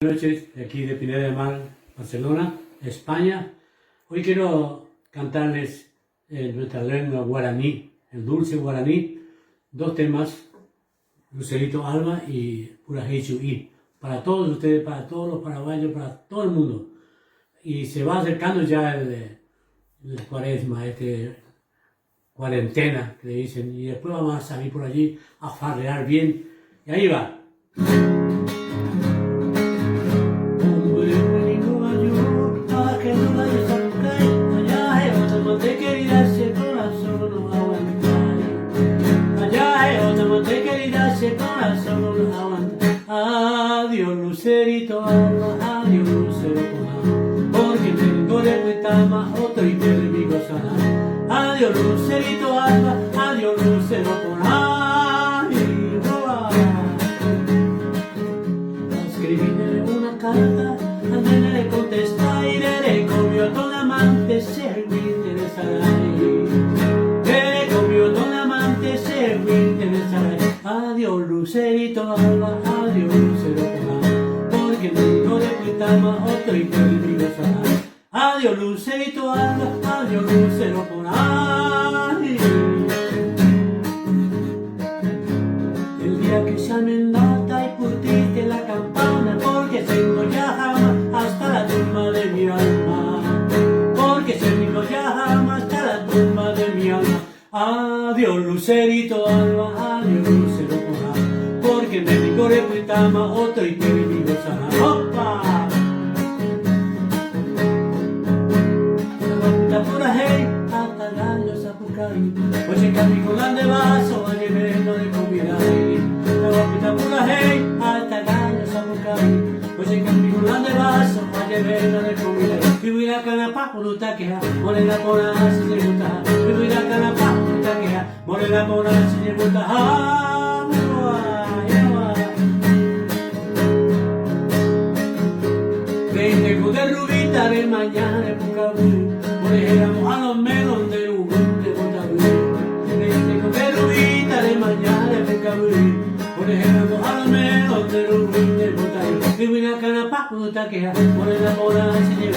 Buenas noches, de aquí de Pineda de Mar, Barcelona, España. Hoy quiero cantarles en nuestra lengua guaraní, el dulce guaraní, dos temas, Lucerito Alba y Purajichuí, para todos ustedes, para todos los paraguayos, para todo el mundo. Y se va acercando ya el cuaresma, cuarentena, que le dicen, y después vamos a salir por allí a farrear bien. Y ahí va. Adiós Lucerito Alba, adiós Lucero Alba, porque tengo de Huetama otro y de mi gozana. Adiós Lucerito Alba, adiós Lucero Alba. Escribirle una carta, antes le contestar y le comió todo amante, servirte de saray. Le comió todo amante, servirte de saray. Adiós Lucerito Alba, adiós Lucero Alba, porque tengo de Huetama otro y de mi gozana. Adiós Lucerito Alba, adiós Lucero Alba. El día que llamen lata y putiste la campana, porque tengo ya jamás hasta la tumba de mi alma, porque tengo ya jamás hasta la tumba de mi alma. Adiós Lucerito Alba, adiós Lucero Alba, porque me digo de Huetama otro y que mi gozana. ¡Opa! Pues en camino grande vaso a llevarlo de comida la guapita pura hey hasta gallos a buscar. Pues en camino grande vaso a llevarlo de comida y voy a canapá por utaquea morena por así le gusta y voy a canapá por utaquea morena por así le gusta. Tengo de rubita de mañana de Pucabú, por ejemplo a los menos de por ejemplo, a lo menos de los ruidos del botánico. Y voy a canapá, puta que morena por así de